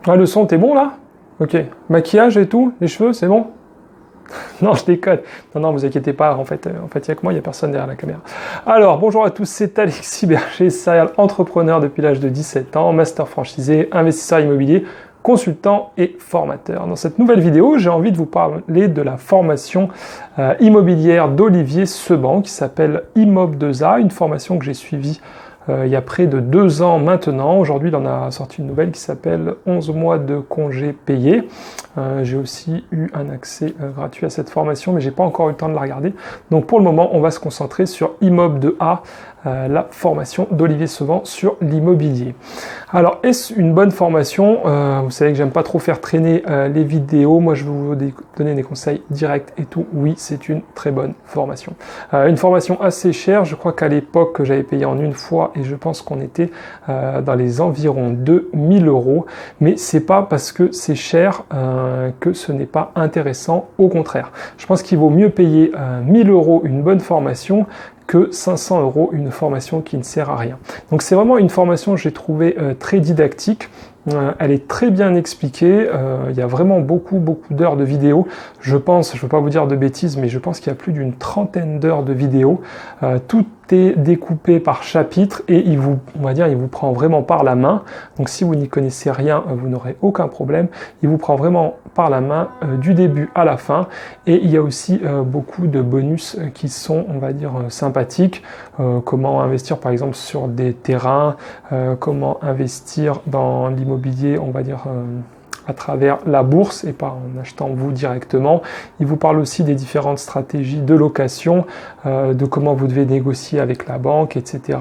Ah, le son, t'es bon là? Ok. Maquillage et tout, les cheveux, c'est bon? Non, je déconne. Non, non, vous inquiétez pas. En fait, il n'y a que moi, il n'y a personne derrière la caméra. Alors, bonjour à tous, c'est Alexis Berger, serial entrepreneur depuis l'âge de 17 ans, master franchisé, investisseur immobilier, consultant et formateur. Dans cette nouvelle vidéo, j'ai envie de vous parler de la formation immobilière d'Olivier Seban qui s'appelle Imob2A, une formation que j'ai suivie il y a près de 2 ans maintenant. Aujourd'hui, il en a sorti une nouvelle qui s'appelle 11 mois de congés payés. J'ai aussi eu un accès gratuit à cette formation, mais j'ai pas encore eu le temps de la regarder. Donc pour le moment, on va se concentrer sur Imob2A, la formation d'Olivier Seban sur l'immobilier. Alors, est-ce une bonne formation? Vous savez que j'aime pas trop faire traîner les vidéos. Moi, je vais vous donner des conseils directs et tout. Oui, c'est une très bonne formation. Une formation assez chère. Je crois qu'à l'époque, que j'avais payé en une fois et je pense qu'on était dans les environs de 1000 €. Mais c'est pas parce que c'est cher que ce n'est pas intéressant. Au contraire, je pense qu'il vaut mieux payer 1000 € une bonne formation que 500 € une formation qui ne sert à rien. Donc c'est vraiment une formation que j'ai trouvée très didactique. Elle est très bien expliquée, il y a vraiment beaucoup d'heures de vidéos. Je pense, je ne veux pas vous dire de bêtises, mais je pense qu'il y a plus d'une trentaine d'heures de vidéos. Tout est découpé par chapitre et il vous prend vraiment par la main. Donc si vous n'y connaissez rien, vous n'aurez aucun problème. Il vous prend vraiment par la main du début à la fin. Et il y a aussi beaucoup de bonus qui sont, on va dire, sympathiques. Comment investir par exemple sur des terrains, comment investir dans l'immobilier, on va dire à travers la bourse et pas en achetant vous directement. Il vous parle aussi des différentes stratégies de location, de comment vous devez négocier avec la banque, etc.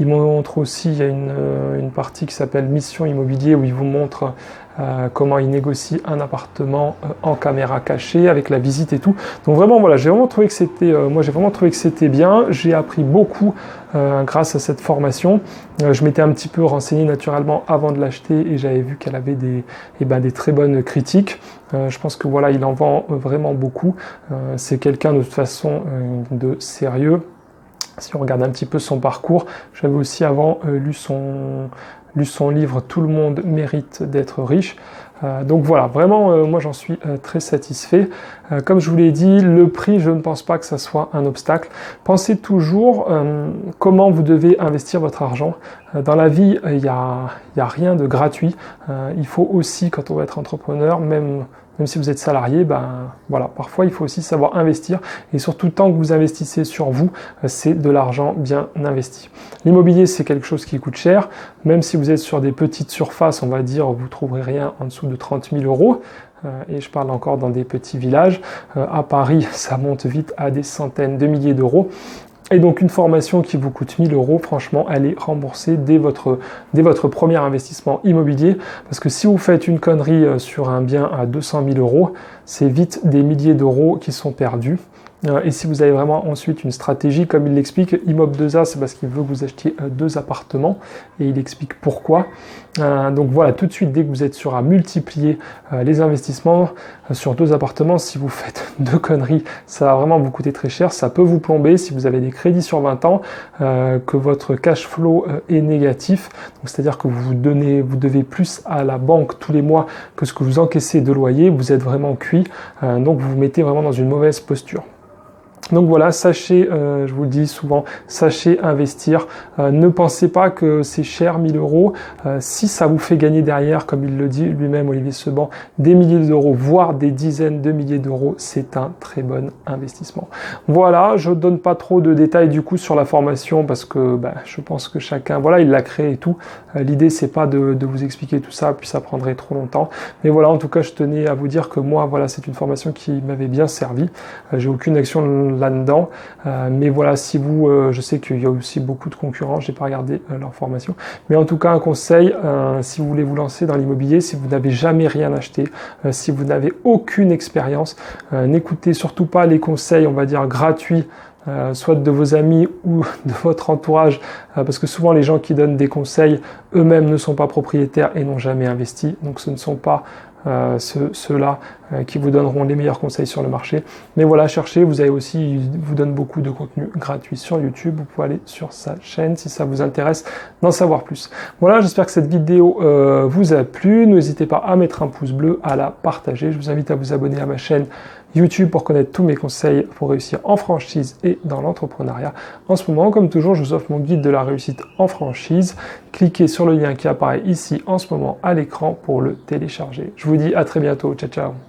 Il montre aussi, il y a une partie qui s'appelle Mission Immobilier où il vous montre comment il négocie un appartement en caméra cachée avec la visite et tout. Donc vraiment voilà, j'ai vraiment trouvé que c'était bien. J'ai appris beaucoup grâce à cette formation. Je m'étais un petit peu renseigné naturellement avant de l'acheter et j'avais vu qu'elle avait des très bonnes critiques. Je pense que voilà, il en vend vraiment beaucoup. C'est quelqu'un de toute façon de sérieux. Si on regarde un petit peu son parcours, j'avais aussi avant lu son livre « Tout le monde mérite d'être riche ». Donc voilà, vraiment, moi j'en suis très satisfait. Comme je vous l'ai dit, le prix, je ne pense pas que ça soit un obstacle. Pensez toujours comment vous devez investir votre argent. Dans la vie, il y a rien de gratuit. Il faut aussi, quand on va être entrepreneur, même si vous êtes salarié, voilà, parfois il faut aussi savoir investir et surtout tant que vous investissez sur vous, c'est de l'argent bien investi. L'immobilier, c'est quelque chose qui coûte cher, même si vous êtes sur des petites surfaces, on va dire, vous trouverez rien en dessous de 30 000 €. Et je parle encore dans des petits villages. À Paris, ça monte vite à des centaines de milliers d'euros. Et donc une formation qui vous coûte 1000 €, franchement, elle est remboursée dès votre premier investissement immobilier. Parce que si vous faites une connerie sur un bien à 200 000 €, c'est vite des milliers d'euros qui sont perdus. Et si vous avez vraiment ensuite une stratégie, comme il l'explique, Imob2A, c'est parce qu'il veut que vous achetiez 2 appartements et il explique pourquoi. Donc voilà, tout de suite, dès que vous êtes sûr à multiplier les investissements sur 2 appartements, si vous faites 2 conneries, ça va vraiment vous coûter très cher, ça peut vous plomber si vous avez des crédits sur 20 ans, que votre cash flow est négatif, c'est-à-dire que vous devez plus à la banque tous les mois que ce que vous encaissez de loyer, vous êtes vraiment cuit, donc vous vous mettez vraiment dans une mauvaise posture. Donc voilà, sachez, je vous le dis souvent, sachez investir. Ne pensez pas que c'est cher, 1000 €. Si ça vous fait gagner derrière, comme il le dit lui-même, Olivier Seban, des milliers d'euros, voire des dizaines de milliers d'euros, c'est un très bon investissement. Voilà, je ne donne pas trop de détails du coup sur la formation parce que je pense que chacun, voilà, il l'a créé et tout. L'idée, c'est pas de vous expliquer tout ça, puis ça prendrait trop longtemps. Mais voilà, en tout cas, je tenais à vous dire que moi, voilà, c'est une formation qui m'avait bien servi. J'ai aucune action là-dedans, mais voilà, si vous, je sais qu'il y a aussi beaucoup de concurrents, j'ai pas regardé leur formation, mais en tout cas un conseil, si vous voulez vous lancer dans l'immobilier, si vous n'avez jamais rien acheté, si vous n'avez aucune expérience, n'écoutez surtout pas les conseils, on va dire gratuits, soit de vos amis ou de votre entourage, parce que souvent les gens qui donnent des conseils eux-mêmes ne sont pas propriétaires et n'ont jamais investi, donc ce ne sont pas ceux-là qui vous donneront les meilleurs conseils sur le marché. Mais voilà, cherchez, vous avez aussi, il vous donne beaucoup de contenu gratuit sur YouTube, vous pouvez aller sur sa chaîne si ça vous intéresse d'en savoir plus. Voilà, j'espère que cette vidéo vous a plu, n'hésitez pas à mettre un pouce bleu, à la partager, je vous invite à vous abonner à ma chaîne YouTube pour connaître tous mes conseils pour réussir en franchise et dans l'entrepreneuriat. En ce moment, comme toujours, je vous offre mon guide de la réussite en franchise. Cliquez sur le lien qui apparaît ici en ce moment à l'écran pour le télécharger. Je vous dis à très bientôt. Ciao, ciao.